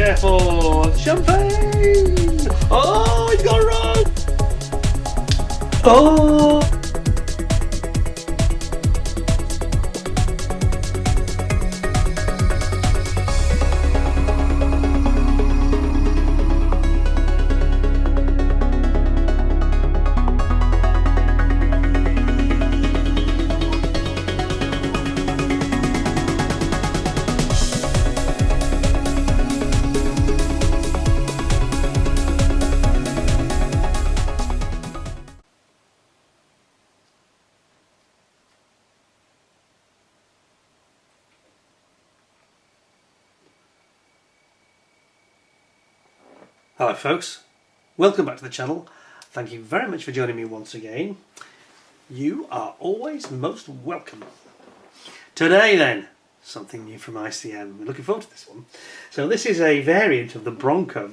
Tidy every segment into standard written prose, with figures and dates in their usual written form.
careful! Champagne! Oh, he's got it wrong! Oh! Hello folks, welcome back to the channel. Thank you very much for joining me once again. You are always most welcome. Today then, something new from ICM. We're looking forward to this one. So this is a variant of the Bronco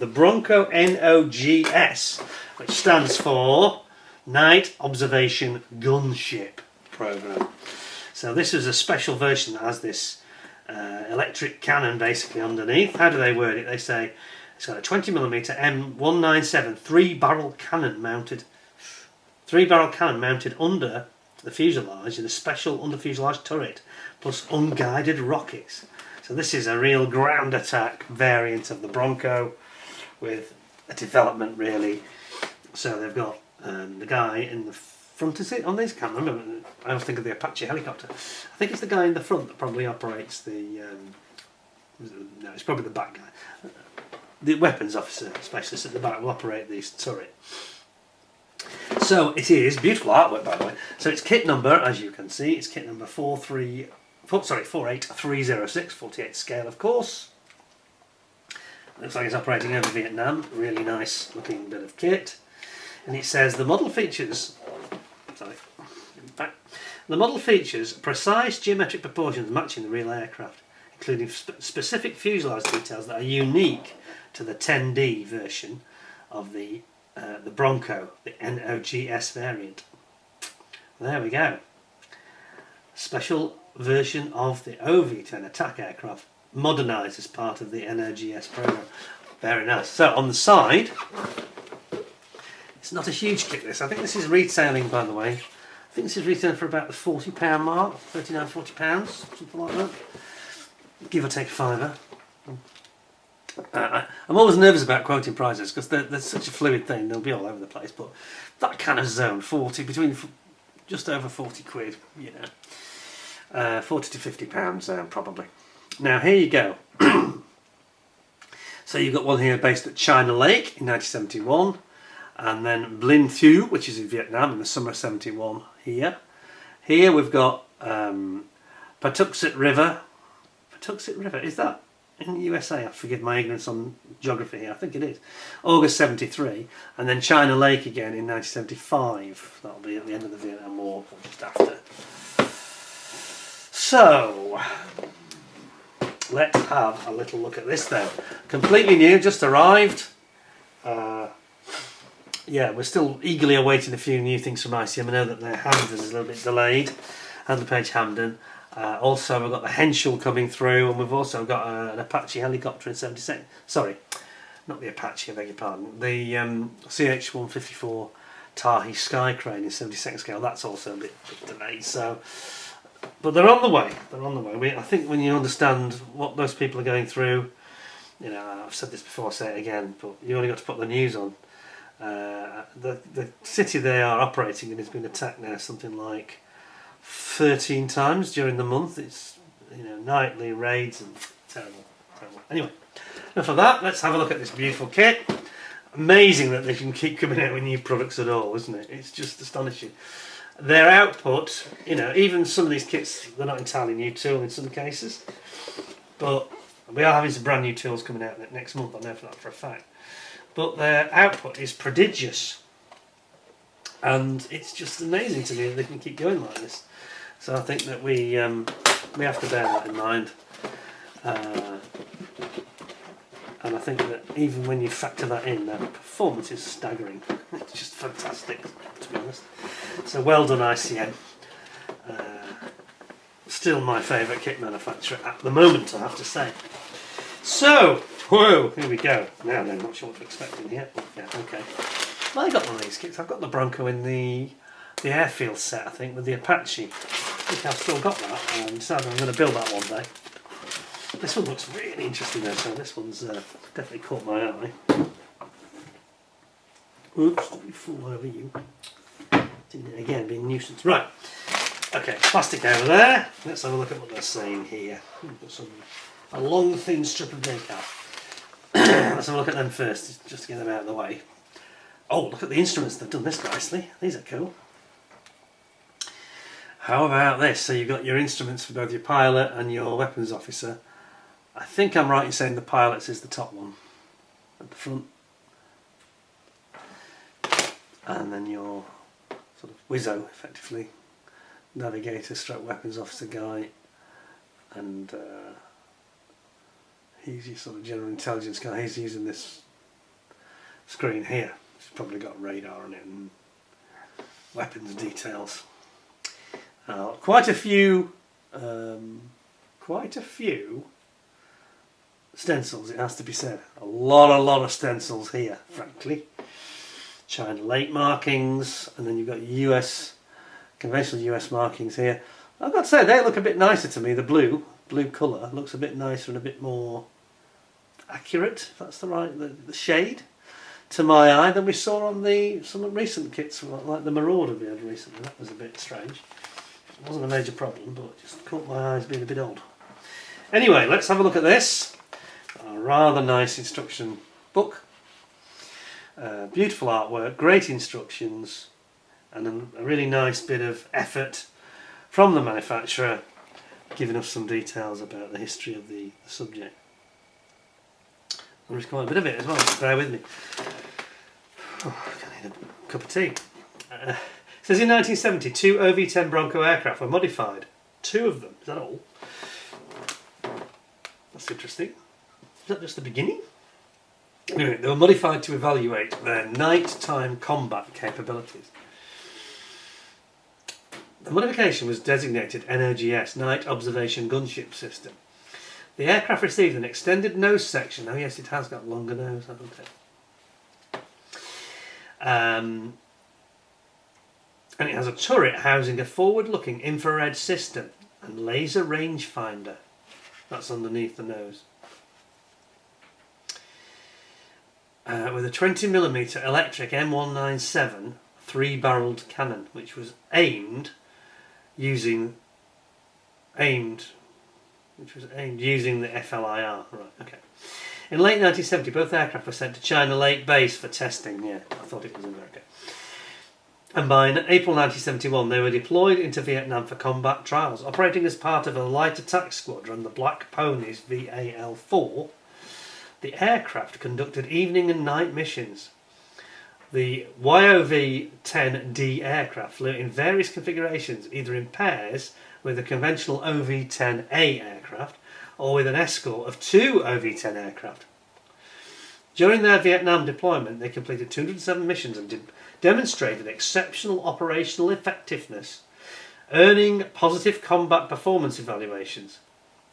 NOGS, which stands for Night Observation Gunship Program. So this is a special version that has this electric cannon basically underneath. How do they word it? They say it's got a 20mm M197 three-barrel cannon mounted under the fuselage in a special under-fuselage turret, plus unguided rockets. So this is a real ground attack variant of the Bronco with a development really. So they've got the guy in the front, is it, on these? I can't remember. I always think of the Apache helicopter. I think it's the guy in the front that probably operates the... no, it's probably the back guy. The weapons officer specialist at the back will operate this turret. So it is beautiful artwork, by the way. So it's kit number, as you can see, it's kit number 48306, 48 scale, of course. Looks like it's operating over Vietnam. Really nice looking bit of kit. And it says the model features. The model features precise geometric proportions matching the real aircraft, including specific fuselage details that are unique to the 10D version of the Bronco, the NOGS variant. There we go. Special version of the OV-10 attack aircraft, modernised as part of the NOGS program. Very nice. So on the side, it's not a huge kit this. I think this is retailing, by the way. I think this is retailing for about the £40 mark, £39, £40, something like that. Give or take a fiver. I'm always nervous about quoting prices because they're such a fluid thing, they'll be all over the place, but that kind of zone, 40, between just over 40 quid, you know, 40 to 50 pounds zone probably. Now here you go. So you've got one here based at China Lake in 1971, and then Blin Thu, which is in Vietnam in the summer of 71 here. Here we've got Patuxet River. Patuxet River, is that in the USA? I forgive my ignorance on geography here, I think it is. August 73, and then China Lake again in 1975. That'll be at the end of the Vietnam War, or just after. So, let's have a little look at this then. Completely new, just arrived. Yeah, we're still eagerly awaiting a few new things from ICM. I know that their Hamden is a little bit delayed, handler page Hamden. Also we've got the Henschel coming through, and we've also got an Apache helicopter in 76. Sorry, not the Apache, I beg your pardon. The CH-154 Tahi Sky Crane in 72nd scale. That's also a bit delayed. So, but they're on the way. They're on the way. I think when you understand what those people are going through, you know, I've said this before, I'll say it again, but you only got to put the news on. The city they are operating in has been attacked now something like 13 times during the month. It's, you know, nightly raids and terrible. Anyway, enough of that. Let's have a look at this beautiful kit. Amazing that they can keep coming out with new products at all, isn't it? It's just astonishing. Their output, you know, even some of these kits, they're not entirely new tool in some cases, but we are having some brand new tools coming out next month. I know for that for a fact. But their output is prodigious, and it's just amazing to me that they can keep going like this. So I think that we have to bear that in mind, and I think that even when you factor that in, their performance is staggering. It's just fantastic, to be honest. So well done, ICM. Still my favourite kit manufacturer at the moment, I have to say. So Whoa, here we go. Now then, not sure what to expect in here. Yeah, okay. Well, I got one of these kits. I've got the Bronco in the airfield set, I think, with the Apache. I think I've still got that, and decided I'm going to build that one day. This one looks really interesting though, so this one's definitely caught my eye. Oops, don't be fool over you. Again, being a nuisance. Right, okay, plastic over there. Let's have a look at what they're saying here. Got a long thin strip of decal. Let's have a look at them first, just to get them out of the way. Oh, look at the instruments, they've done this nicely. These are cool. How about this? So you've got your instruments for both your pilot and your weapons officer. I think I'm right in saying the pilot's is the top one at the front. And then your sort of Wizzo, effectively, navigator stroke weapons officer guy, and he's your sort of general intelligence guy. He's using this screen here. It's probably got radar on it and weapons details. Quite a few stencils, it has to be said. A lot of stencils here, frankly. China lake markings, and then you've got conventional US markings here. I've got to say, they look a bit nicer to me. The blue colour looks a bit nicer and a bit more accurate, if that's the shade, to my eye, than we saw on some recent kits, like the Marauder we had recently. That was a bit strange. It wasn't a major problem, but it just caught my eyes being a bit odd. Anyway, let's have a look at this. A rather nice instruction book. Beautiful artwork, great instructions, and a really nice bit of effort from the manufacturer, giving us some details about the history of the subject. There's quite a bit of it as well, so bear with me. Oh, I need a cup of tea. It says in 1970, 2 OV-10 Bronco aircraft were modified. 2 of them, is that all? That's interesting. Is that just the beginning? Anyway, they were modified to evaluate their nighttime combat capabilities. The modification was designated NOGS, Night Observation Gunship System. The aircraft received an extended nose section. Oh yes, it has got longer nose, hasn't it? And it has a turret housing a forward-looking infrared system and laser rangefinder. That's underneath the nose. With a 20mm electric M197 3-barreled cannon, which was aimed using the FLIR. Right, okay. In late 1970, both aircraft were sent to China Lake Base for testing. Yeah, I thought it was in America. And by April 1971, they were deployed into Vietnam for combat trials, operating as part of a light attack squadron, the Black Ponies VAL-4. The aircraft conducted evening and night missions. The YOV-10D aircraft flew in various configurations, either in pairs with a conventional OV-10A aircraft or with an escort of 2 OV-10 aircraft. During their Vietnam deployment, they completed 207 missions and demonstrated exceptional operational effectiveness, earning positive combat performance evaluations.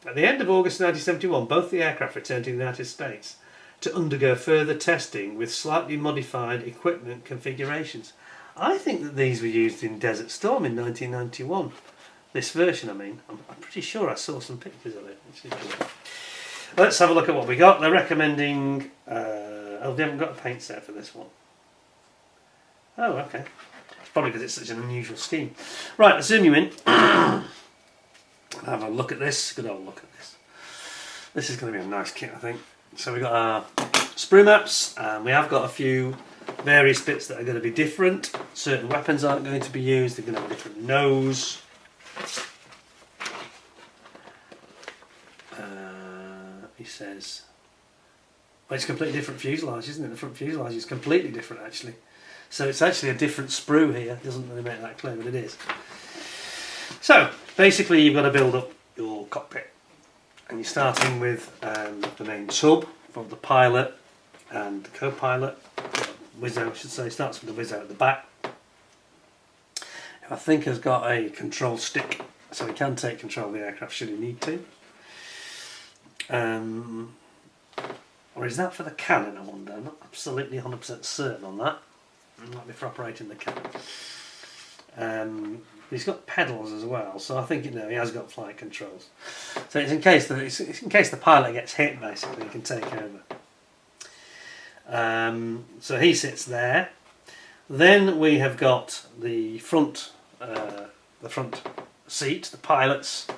At the end of August 1971, both the aircraft returned to the United States to undergo further testing with slightly modified equipment configurations. I think that these were used in Desert Storm in 1991. This version, I mean. I'm pretty sure I saw some pictures of it. Let's have a look at what we got. They're recommending... oh, they haven't got a paint set for this one. Oh, okay. It's probably because it's such an unusual scheme. Right, let's zoom you in. Have a look at this. Good old look at this. This is going to be a nice kit, I think. So we've got our sprue maps, and we have got a few various bits that are going to be different. Certain weapons aren't going to be used. They're going to have a different nose. He says, well, it's a completely different fuselage, isn't it? The front fuselage is completely different, actually. So it's actually a different sprue here. It doesn't really make that clear, but it is. So basically, you've got to build up your cockpit, and you're starting with the main tub for the pilot and the co-pilot. Wizzo, I should say, starts with the Wizzo at the back. I think has got a control stick, so he can take control of the aircraft should he need to. Or is that for the cannon, I wonder? I'm not absolutely 100% certain on that. It might be for operating the cannon. He's got pedals as well, so I think he has got flight controls. So it's in case the pilot gets hit, basically, he can take over. So he sits there. Then we have got the front seat, the pilot's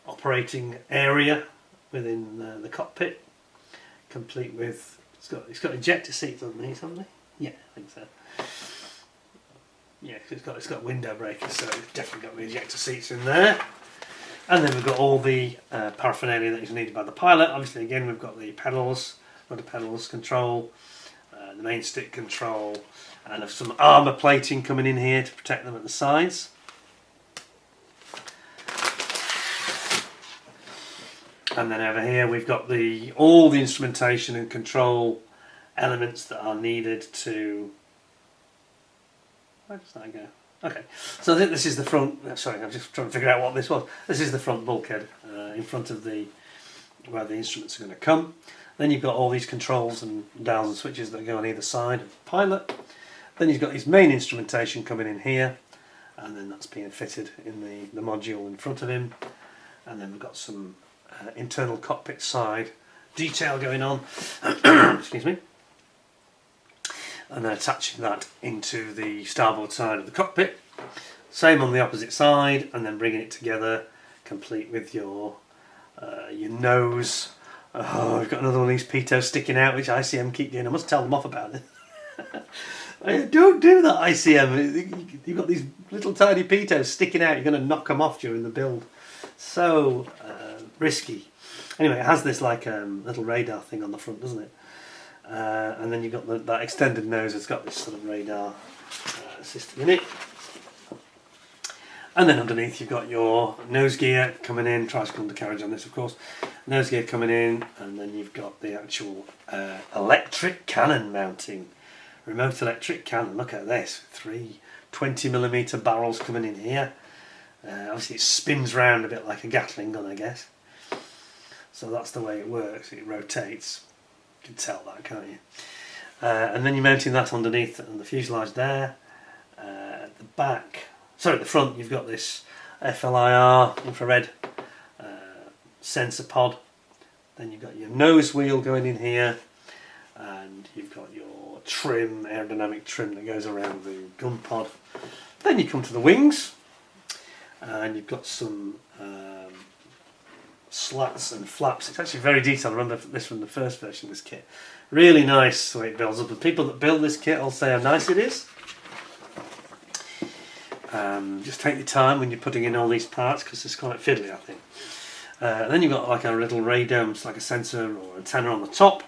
operating area within the cockpit, complete with it's got ejector seats underneath, haven't they? Yeah, I think so. Yeah, it's got window breakers, so it's definitely got the ejector seats in there. And then we've got all the paraphernalia that is needed by the pilot. Obviously, again, we've got the pedals, rudder pedals control, the main stick control, and some armour plating coming in here to protect them at the sides. And then over here we've got all the instrumentation and control elements that are needed to... Where does that go? Okay, so I think this is the front... Sorry, I'm just trying to figure out what this was. This is the front bulkhead in front of where the instruments are going to come. Then you've got all these controls and dials and switches that go on either side of the pilot. Then you've got his main instrumentation coming in here, and then that's being fitted in the module in front of him. And then we've got some internal cockpit side detail going on. Excuse me. And then attaching that into the starboard side of the cockpit. Same on the opposite side, and then bringing it together, complete with your nose. Oh, I've got another one of these pitos sticking out, which ICM keep doing. I must tell them off about it. Don't do that, ICM. You've got these little tiny pitos sticking out. You're going to knock them off during the build. So risky. Anyway, it has this like little radar thing on the front, doesn't it? And then you've got that extended nose. It's got this sort of radar system in it. And then underneath you've got your nose gear coming in, tricycle undercarriage on this of course, nose gear coming in, and then you've got the actual electric cannon mounting, remote electric cannon. Look at this, 3 20mm barrels coming in here. Obviously it spins round a bit like a Gatling gun, I guess. So that's the way it works, it rotates. You can tell that, can't you? And then you're mounting that underneath on the fuselage there. At the back, sorry, at the front, you've got this FLIR infrared sensor pod. Then you've got your nose wheel going in here, and you've got your trim, aerodynamic trim that goes around the gun pod. Then you come to the wings, and you've got some slats and flaps. It's actually very detailed. I remember this from the first version of this kit. Really nice the way it builds up. The people that build this kit will say how nice it is. Just take your time when you're putting in all these parts because it's quite fiddly, I think. And then you've got like a little radome, it's like a sensor or antenna on the top.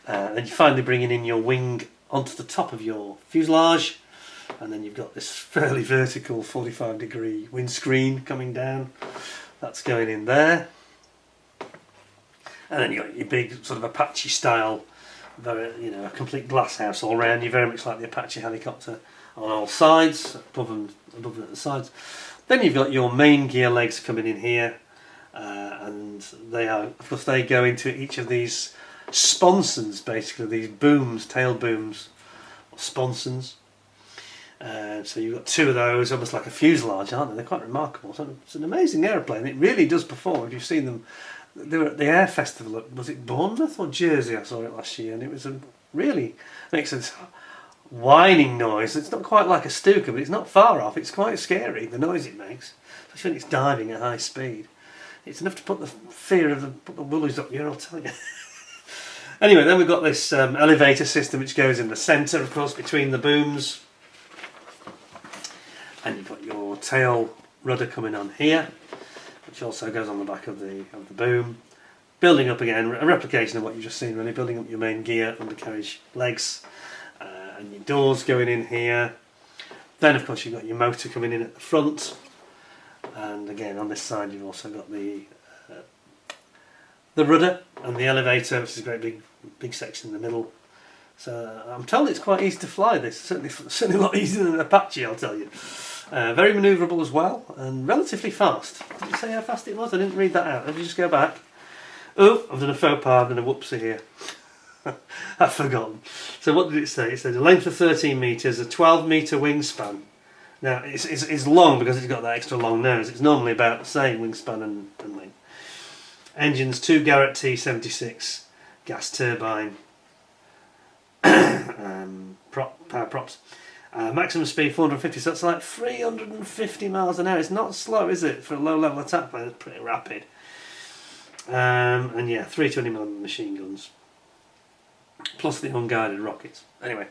Then you're finally bringing in your wing onto the top of your fuselage, and then you've got this fairly vertical 45-degree windscreen coming down. That's going in there. And then you've got your big sort of Apache style, very, a complete glass house all round you, very much like the Apache helicopter on all sides, above and at the sides. Then you've got your main gear legs coming in here, and of course they go into each of these sponsons, basically these booms, tail booms, or sponsons. So you've got 2 of those, almost like a fuselage, aren't they? They're quite remarkable. So it's an amazing aeroplane. It really does perform. If you've seen them, they were at the Air Festival. Was it Bournemouth or Jersey? I saw it last year, and it was makes a whining noise. It's not quite like a Stuka, but it's not far off. It's quite scary, the noise it makes, especially when it's diving at high speed. It's enough to put the fear of put the woolies up here, I'll tell you. Anyway, then we've got this elevator system which goes in the centre, of course, between the booms. And you've got your tail rudder coming on here, which also goes on the back of the boom. Building up again, a replication of what you've just seen really, building up your main gear, undercarriage legs, and your doors going in here. Then of course you've got your motor coming in at the front, and again on this side you've also got the rudder and the elevator, which is a great big section in the middle. So I'm told it's quite easy to fly this, certainly a lot easier than an Apache, I'll tell you. Very manoeuvrable as well, and relatively fast. Did you say how fast it was? I didn't read that out. Let me just go back. Oh, I've done a faux pas, I've done a whoopsie here. I've forgotten. So what did it say? It said a length of 13 metres, a 12 metre wingspan. Now it's long because it's got that extra long nose. It's normally about the same wingspan and length. Engines 2 Garrett T76 gas turbine. Power props. Maximum speed 450, so that's like 350 miles an hour. It's not slow, is it? For a low level attack plane, it's pretty rapid. And yeah, 320mm machine guns. Plus the unguided rockets. Anyway,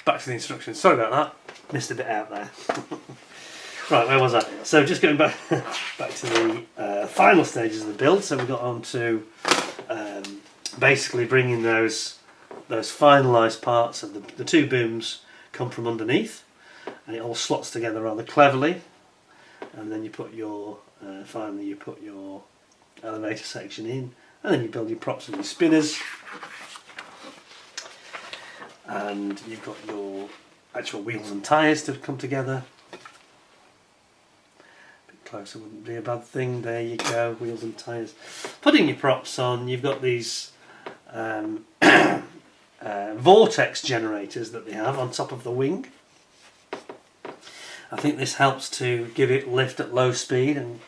back to the instructions. Sorry about that. Missed a bit out there. Right, where was I? So just going back back to the final stages of the build. So we got on to basically bringing those finalised parts of the two booms come from underneath, and it all slots together rather cleverly. And then you put your finally you put your elevator section in, and then you build your props and your spinners. And you've got your actual wheels and tyres to come together. A bit closer wouldn't be a bad thing. There you go, wheels and tyres. Putting your props on, you've got these vortex generators that they have on top of the wing. I think this helps to give it lift at low speed and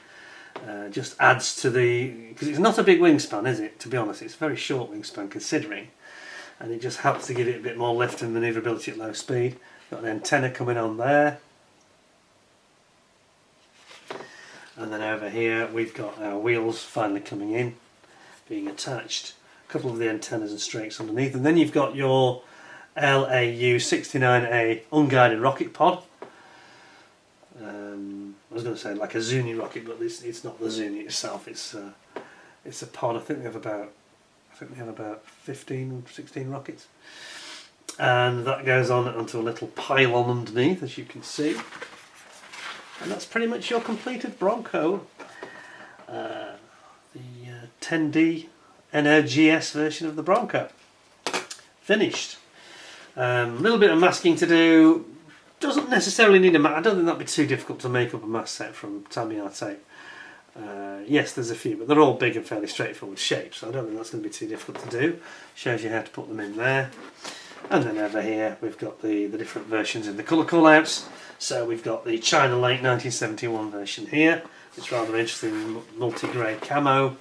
just adds to the... because it's not a big wingspan, is it? To be honest, it's a very short wingspan considering. And it just helps to give it a bit more lift and manoeuvrability at low speed. Got an antenna coming on there. And then over here we've got our wheels finally coming in, being attached. A couple of the antennas and strakes underneath. And then you've got your LAU-69A unguided rocket pod. I was going to say like a Zuni rocket, but it's not the Zuni itself. It's a pod. I think they have about 15, 16 rockets, and that goes on onto a little pylon underneath, as you can see, and that's pretty much your completed Bronco, the 10D NOGS version of the Bronco, finished. A little bit of masking to do. Doesn't necessarily need a mask. I don't think that'd be too difficult to make up a mask set from Tamiya tape. Yes, there's a few, but they're all big and fairly straightforward shapes, so I don't think that's going to be too difficult to do. Shows you how to put them in there. And then over here we've got the different versions in the colour callouts. So we've got the China Lake 1971 version here. It's rather interesting, multi-grade camo.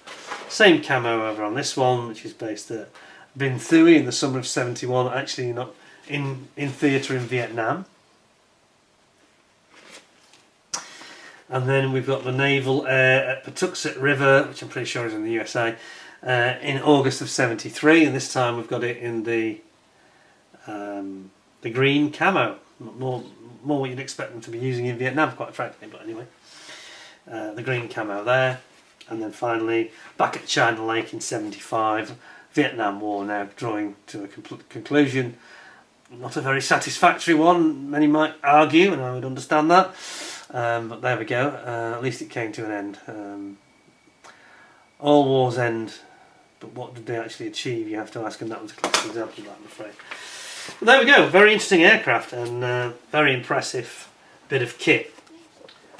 Same camo over on this one, which is based at Binh Thuy in the summer of '71, actually not in theatre in Vietnam. And then we've got the Naval Air at Patuxent River, which I'm pretty sure is in the USA, in August of '73, and this time we've got it in the green camo. More what you'd expect them to be using in Vietnam, quite frankly, but anyway. The green camo there. And then finally, back at China Lake in '75, Vietnam War now drawing to a conclusion. Not a very satisfactory one, many might argue, and I would understand that. But there we go, at least it came to an end. All wars end, but what did they actually achieve, you have to ask, and that was a classic example of that, I'm afraid. But there we go, very interesting aircraft and very impressive bit of kit.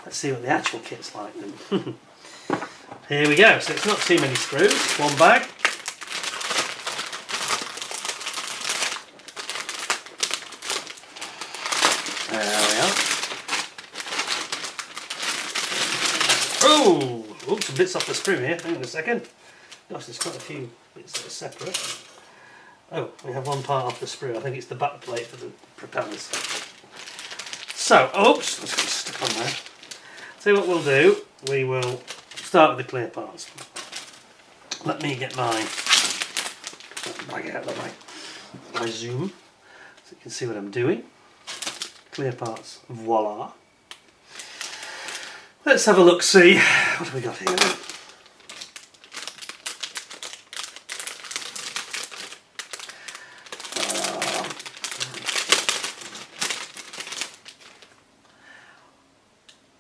Let's see what the actual kit's like then. Here we go, so it's not too many sprues, one bag. Oh, oops, some bits off the sprue here. Hang on a second. Gosh, there's quite a few bits that are separate. Oh, we have one part off the sprue. I think it's the back plate for the propellers. So, oops, let's get stuck on there. So what we'll do, we will start with the clear parts. Let me get my bag out of the way. My zoom, so you can see what I'm doing. Clear parts, voila. Let's have a look, see what have we got here.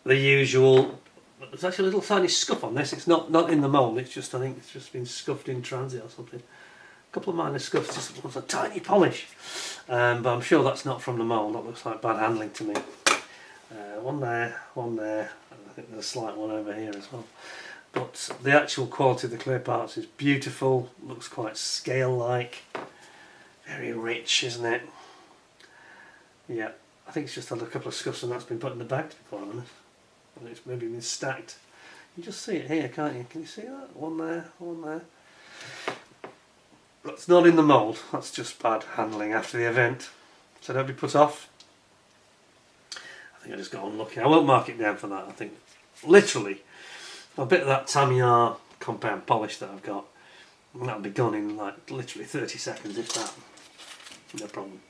The usual. There's actually a little tiny scuff on this. It's not in the mould. It's just, I think it's just been scuffed in transit or something. A couple of minor scuffs, just wants a tiny polish. But I'm sure that's not from the mould. That looks like bad handling to me. One there, one there. I think there's a slight one over here as well. but the actual quality of the clear parts is beautiful. Looks quite scale-like, very rich, isn't it? Yeah, I think it's just had a couple of scuffs and that's been put in the bag, to be quite honest. And it's maybe been stacked. You just see it here, can't you? Can you see that? One there, one there. That's not in the mould, that's just bad handling after the event. So don't be put off. I think I just got unlucky. I won't mark it down for that. I think literally a bit of that Tamiya compound polish that I've got, that'll be gone in like literally 30 seconds, if that. No problem.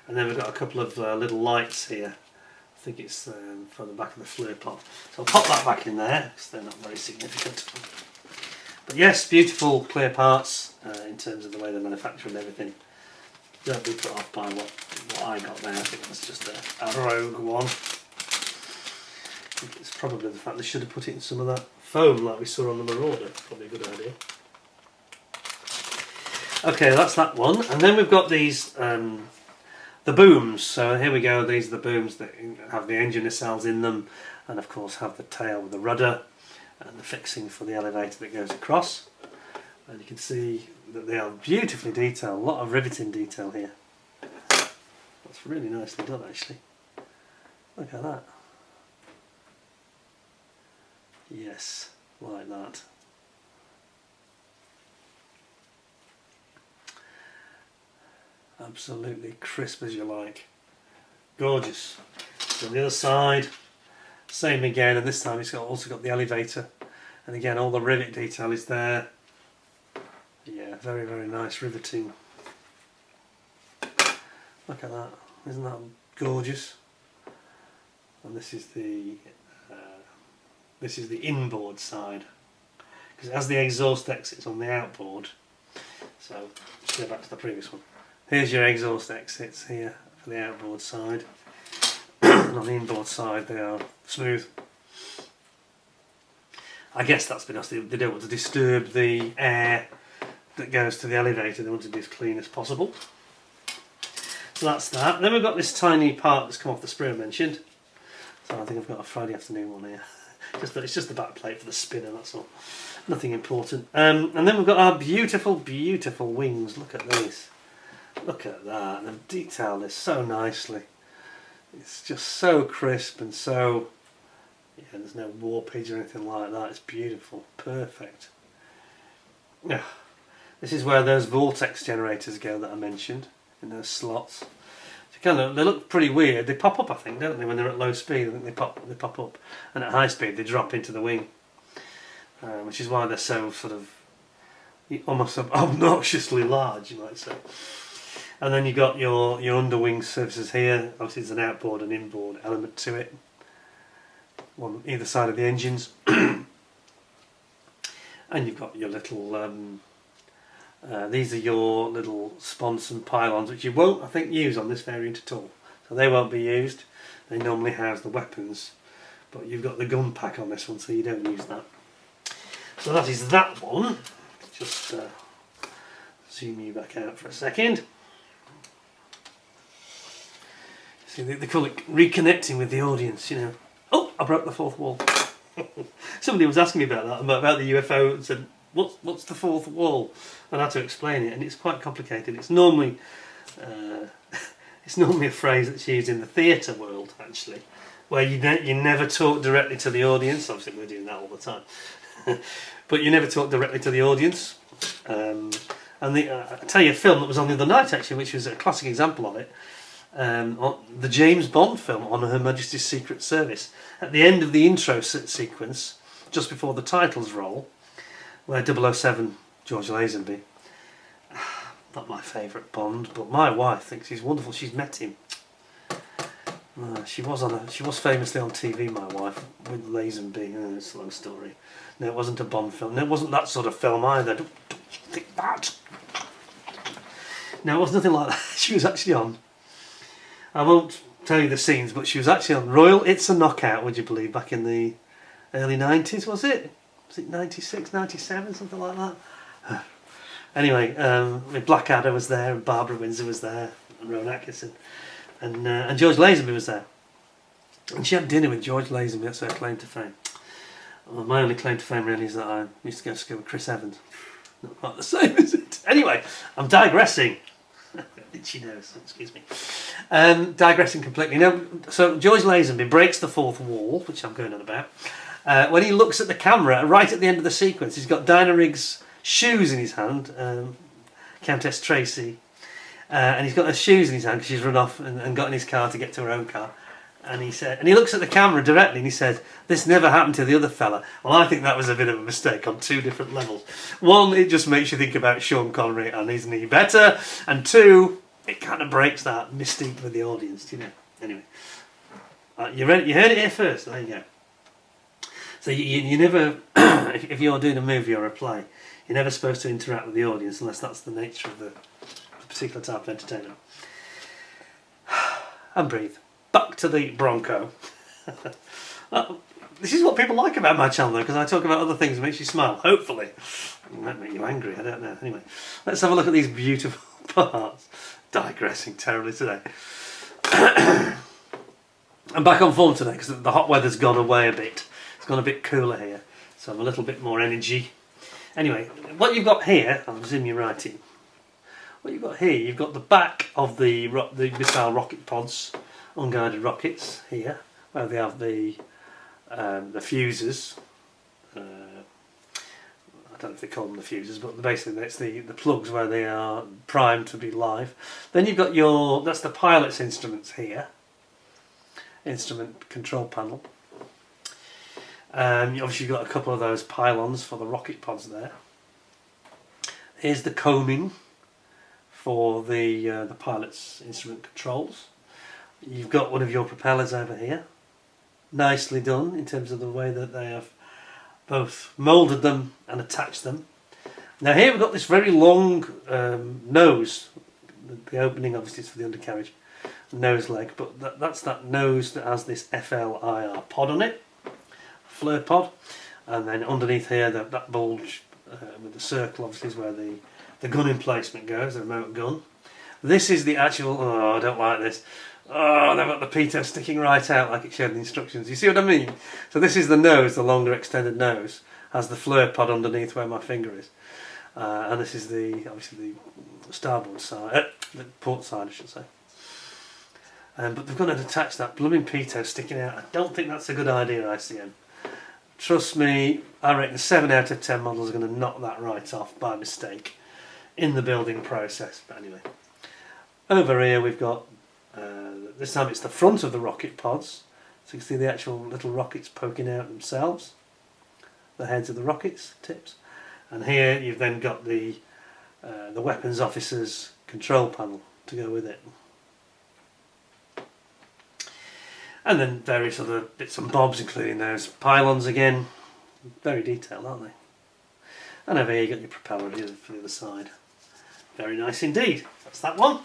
And then we've got a couple of little lights here. I think it's for the back of the flare pot. So I'll pop that back in there because they're not very significant. But yes, beautiful clear parts in terms of the way they're manufactured and everything. Don't be put off by what I got there. I think that's just a rogue one. I think it's probably the fact they should have put it in some of that foam like we saw on the Marauder. Probably a good idea. Okay, that's that one. And then we've got these, the booms. So here we go. These are the booms that have the engine nacelles in them, and of course have the tail with the rudder and the fixing for the elevator that goes across. And you can see that they are beautifully detailed. A lot of riveting detail here. That's really nicely done, actually. Look at that. Yes, like that. Absolutely crisp as you like. Gorgeous. So on the other side, same again, and this time it's also got the elevator. And again, all the rivet detail is there. Yeah, very, very nice riveting. Look at that. Isn't that gorgeous? And this is the inboard side, because it has the exhaust exits on the outboard. So let's go back to the previous one. Here's your exhaust exits here for the outboard side. And on the inboard side they are smooth. I guess that's because they don't want to disturb the air that goes to the elevator. They want it to be as clean as possible. So that's that. Then we've got this tiny part that's come off the sprue I mentioned. So I think I've got a Friday afternoon one here. It's just the back plate for the spinner, that's all. Nothing important. And then we've got our beautiful, beautiful wings. Look at these. Look at that. They've detailed this so nicely. It's just so crisp and so... Yeah, there's no warpage or anything like that. It's beautiful. Perfect. Yeah. This is where those vortex generators go that I mentioned, in those slots. They look pretty weird. They pop up, I think, don't they? When they're at low speed, I think they pop up, and at high speed they drop into the wing, which is why they're so sort of almost obnoxiously large, you might say. And then you've got your underwing surfaces here. Obviously, there's an outboard and inboard element to it, one either side of the engines, and you've got your little. These are your little sponson pylons, which you won't, I think, use on this variant at all. So they won't be used. They normally house the weapons, but you've got the gun pack on this one, so you don't use that. So that is that one. Just zoom you back out for a second. See, they call it reconnecting with the audience, you know. Oh, I broke the fourth wall. Somebody was asking me about that, about the UFO, and said, what's the fourth wall? And I had to explain it, and it's quite complicated. It's normally a phrase that's used in the theatre world, actually, where you never talk directly to the audience. Obviously, we're doing that all the time, but you never talk directly to the audience. And I tell you a film that was on the other night, actually, which was a classic example of it. The James Bond film on Her Majesty's Secret Service. At the end of the intro sequence, just before the titles roll, where 007 George Lazenby, not my favourite Bond, but my wife thinks he's wonderful. She's met him. She was famously on TV, my wife, with Lazenby. It's a long story. No, it wasn't a Bond film. No, it wasn't that sort of film either. Don't think that. No, it was nothing like that. She was actually on, I won't tell you the scenes, but she was actually on Royal It's a Knockout, would you believe, back in the early 90s, was it? Was it 96, 97, something like that? Anyway, Blackadder was there, and Barbara Windsor was there, and Rowan Atkinson, and George Lazenby was there. And she had dinner with George Lazenby, that's her claim to fame. Well, my only claim to fame really is that I used to go to school with Chris Evans. Not quite the same, is it? Anyway, I'm digressing. Itchy nose, excuse me. Digressing completely. So George Lazenby breaks the fourth wall, which I'm going on about. When he looks at the camera, right at the end of the sequence, he's got Dinah Rigg's shoes in his hand, Countess Tracy, and he's got her shoes in his hand because she's run off and got in his car to get to her own car. And he looks at the camera directly and he says, "This never happened to the other fella." Well, I think that was a bit of a mistake on two different levels. One, it just makes you think about Sean Connery and isn't he better? And two, it kind of breaks that mystique with the audience, you know. Anyway, you heard it here first. There you go. So you never, if you're doing a movie or a play, you're never supposed to interact with the audience unless that's the nature of the particular type of entertainment. And breathe. Back to the Bronco. This is what people like about my channel though, because I talk about other things that makes you smile, hopefully. It might make you angry, I don't know. Anyway, let's have a look at these beautiful parts. Digressing terribly today. I'm back on form today because the hot weather's gone away a bit. It's gone a bit cooler here, so I'm a little bit more energy. Anyway, what you've got here, I'll zoom you right in. What you've got here, you've got the back of the missile rocket pods, unguided rockets here, where they have the fuses. I don't know if they call them the fuses, but basically that's the plugs where they are primed to be live. Then you've got that's the pilot's instruments here, instrument control panel. Obviously you've got a couple of those pylons for the rocket pods there. Here's the combing for the pilot's instrument controls. You've got one of your propellers over here. Nicely done in terms of the way that they have both moulded them and attached them. Now here we've got this very long nose. The opening obviously is for the undercarriage nose leg, but that's that nose that has this FLIR pod on it, flare pod, and then underneath here that bulge with the circle obviously is where the gun emplacement goes, the remote gun. This is the actual, I don't like this. Oh, they've got the pitot sticking right out like it showed in the instructions. You see what I mean? So this is the nose, the longer extended nose, has the flare pod underneath where my finger is. And this is obviously the starboard side, the port side I should say. But they've got to attach that blooming pitot sticking out. I don't think that's a good idea, ICM. Trust me, I reckon 7 out of 10 models are going to knock that right off by mistake in the building process. But anyway, over here we've got, this time it's the front of the rocket pods, so you can see the actual little rockets poking out themselves, the heads of the rockets, tips. And here you've then got the weapons officer's control panel to go with it. And then various other bits and bobs, including those pylons again. Very detailed, aren't they? And over here you've got your propeller for the other side. Very nice indeed. That's that one.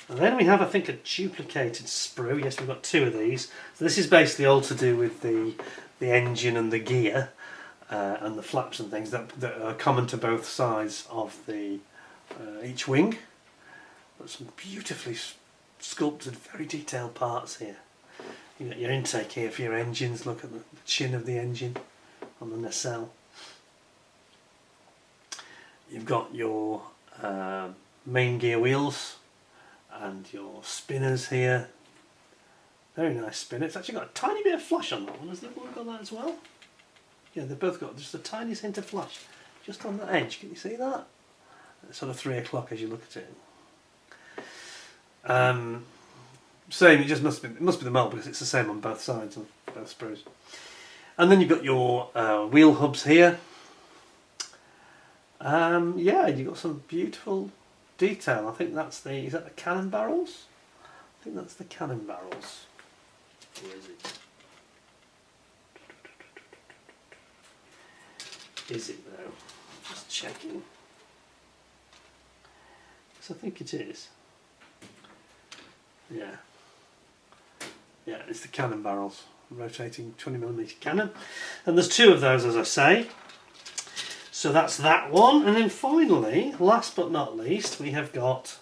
And then we have, I think, a duplicated sprue. Yes, we've got two of these. So this is basically all to do with the engine and the gear and the flaps and things that are common to both sides of each wing. Got some beautifully sculpted, very detailed parts here. You've got your intake here for your engines. Look at the chin of the engine on the nacelle. You've got your main gear wheels and your spinners here. Very nice spinner. It's actually got a tiny bit of flash on that one. Has the other one got that as well? Yeah, they've both got just the tiniest hint of flash just on the edge. Can you see that? It's sort of 3 o'clock as you look at it. Same, it must be the mold because it's the same on both sides of both sprues. And then you've got your wheel hubs here. Yeah, you've got some beautiful detail. I think is that the cannon barrels? I think that's the cannon barrels. Where is it? Is it though? Just checking. Because I think it is. Yeah. Yeah, it's the cannon barrels. Rotating 20mm cannon. And there's two of those, as I say. So that's that one. And then finally, last but not least, we have got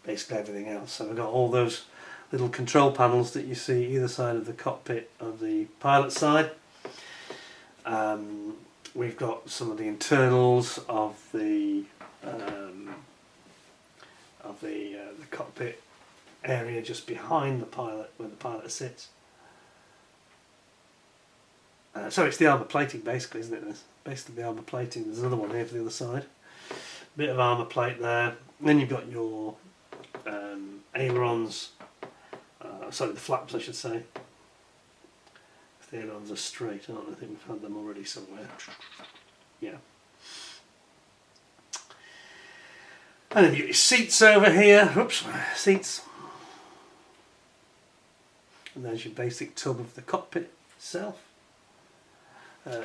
basically everything else. So we've got all those little control panels that you see either side of the cockpit of the pilot side. We've got some of the internals of the cockpit area just behind the pilot, where the pilot sits. So it's the armour plating basically, isn't it? It's basically the armour plating. There's another one here for the other side. Bit of armour plate there. Then you've got your ailerons, sorry, the flaps I should say. The ailerons are straight, aren't they? I think we've had them already somewhere. Yeah. And then you've got your seats over here. Oops, seats. And there's your basic tub of the cockpit itself.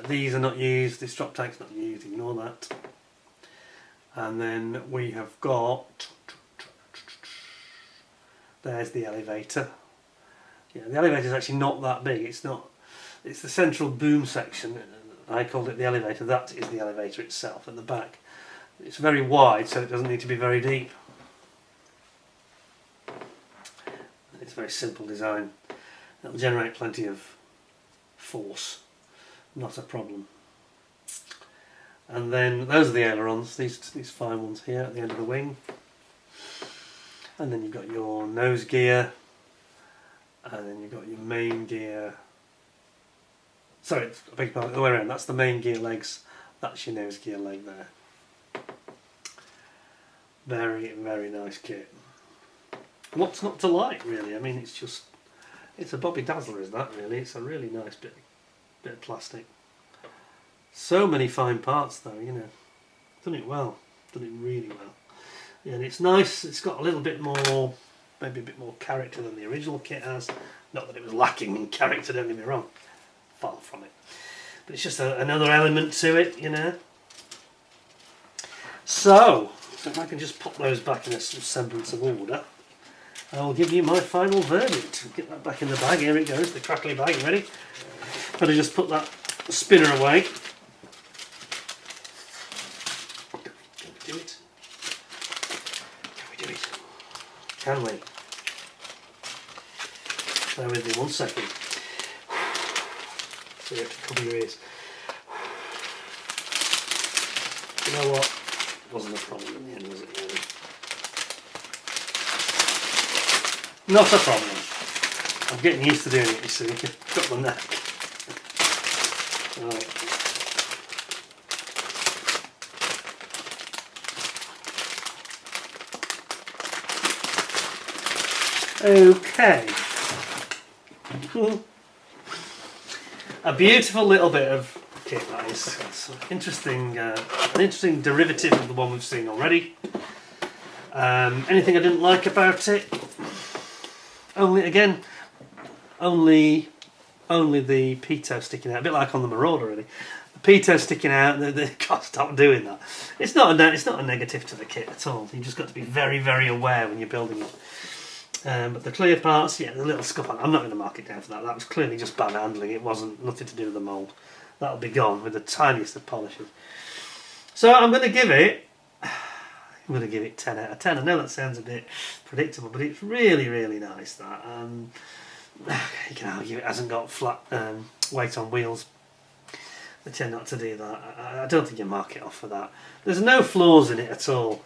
These are not used, this drop tank's not used, ignore that. And then we have got, there's the elevator. Yeah, the elevator is actually not that big, it's the central boom section. I called it the elevator, that is the elevator itself at the back. It's very wide, so it doesn't need to be very deep. It's a very simple design. It'll generate plenty of force, not a problem. And then those are the ailerons, these fine ones here at the end of the wing. And then you've got your nose gear, and then you've got your main gear. Sorry, I beg your pardon, the way around, that's the main gear legs, that's your nose gear leg there. Very, very nice kit. What's not to like, really? I mean, it's a Bobby Dazzler, is that really? It's a really nice bit of plastic. So many fine parts though, you know. Done it well, done it really well. Yeah, and it's nice, it's got a little bit more, maybe a bit more character than the original kit has. Not that it was lacking in character, don't get me wrong. Far from it. But it's just another element to it, you know. So if I can just pop those back in a semblance of order, I'll give you my final verdict. Get that back in the bag, here it goes, the crackly bag, ready? Better just put that spinner away. Can we do it? Can we do it? Can we? Bear with me 1 second. So you have to cover your ears. You know what? It wasn't a problem in the end, was it really? Not a problem. I'm getting used to doing it, you see. Got my neck. Right. Okay. A beautiful little bit of kit, that is. It's an interesting derivative of the one we've seen already. Anything I didn't like about it? Only the pitot sticking out, a bit like on the Marauder really. The pitot sticking out, they can't stop doing that. It's not a negative to the kit at all. You just got to be very, very aware when you're building it. But the clear parts, yeah, the little scuff on. I'm not going to mark it down for that. That was clearly just bad handling. It wasn't nothing to do with the mould. That'll be gone with the tiniest of polishes. So I'm going to give it 10 out of 10. I know that sounds a bit predictable, but it's really, really nice. That you can argue it hasn't got flat weight on wheels. They tend not to do that. I don't think you mark it off for that. There's no flaws in it at all.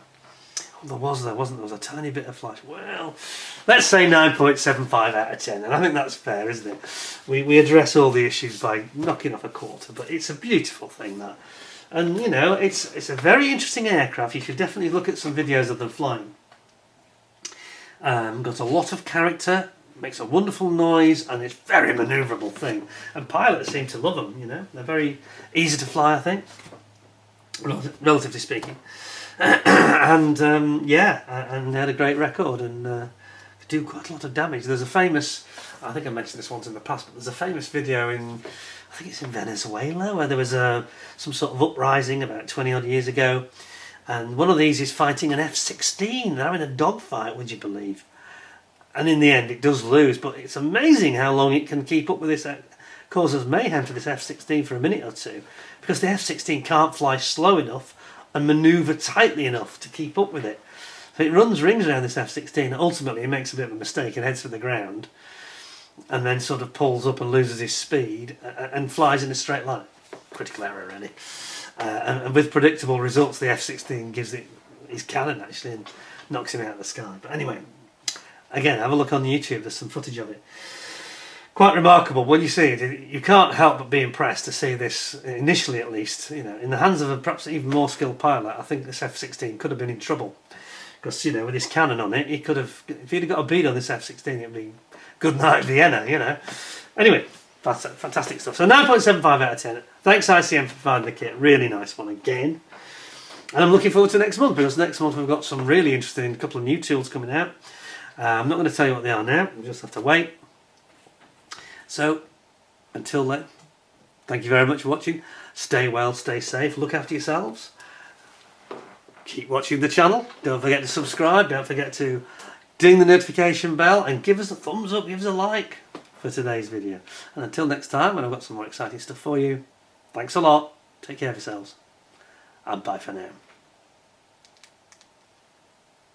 There wasn't. There was a tiny bit of flash. Well, let's say 9.75 out of 10, and I think that's fair, isn't it? We address all the issues by knocking off a quarter, but it's a beautiful thing, that. And you know, it's a very interesting aircraft. You should definitely look at some videos of them flying. Got a lot of character, makes a wonderful noise, and it's a very manoeuvrable thing. And pilots seem to love them. You know, they're very easy to fly, I think, relatively speaking. And yeah, and they had a great record and could do quite a lot of damage. There's a famous, I think I mentioned this once in the past, but there's a famous video in, I think it's in Venezuela, where there was some sort of uprising about 20 odd years ago, and one of these is fighting an F-16. They're having a dogfight, would you believe? And in the end it does lose, but it's amazing how long it can keep up with this. Causes mayhem to this F-16 for a minute or two, because the F-16 can't fly slow enough and manoeuvre tightly enough to keep up with it. So it runs rings around this F-16, and ultimately it makes a bit of a mistake and heads for the ground, and then sort of pulls up and loses his speed and flies in a straight line. critical error really. And with predictable results, the F-16 gives it his cannon actually and knocks him out of the sky. But anyway, again, have a look on YouTube, there's some footage of it. Quite remarkable. When you see it, you can't help but be impressed to see this, initially at least, you know, in the hands of a perhaps even more skilled pilot. I think this F-16 could have been in trouble. Because, you know, with his cannon on it, he could have, if he'd have got a bead on this F-16, it'd be good night Vienna, you know. Anyway, that's fantastic stuff. So 9.75 out of 10. Thanks ICM for providing the kit. Really nice one again. And I'm looking forward to next month, because next month we've got some really interesting couple of new tools coming out. I'm not going to tell you what they are now. We'll just have to wait. So, until then, thank you very much for watching. Stay well, stay safe, look after yourselves. Keep watching the channel. Don't forget to subscribe. Don't forget to ding the notification bell and give us a thumbs up, give us a like for today's video. And until next time, when I've got some more exciting stuff for you, thanks a lot. Take care of yourselves. And bye for now.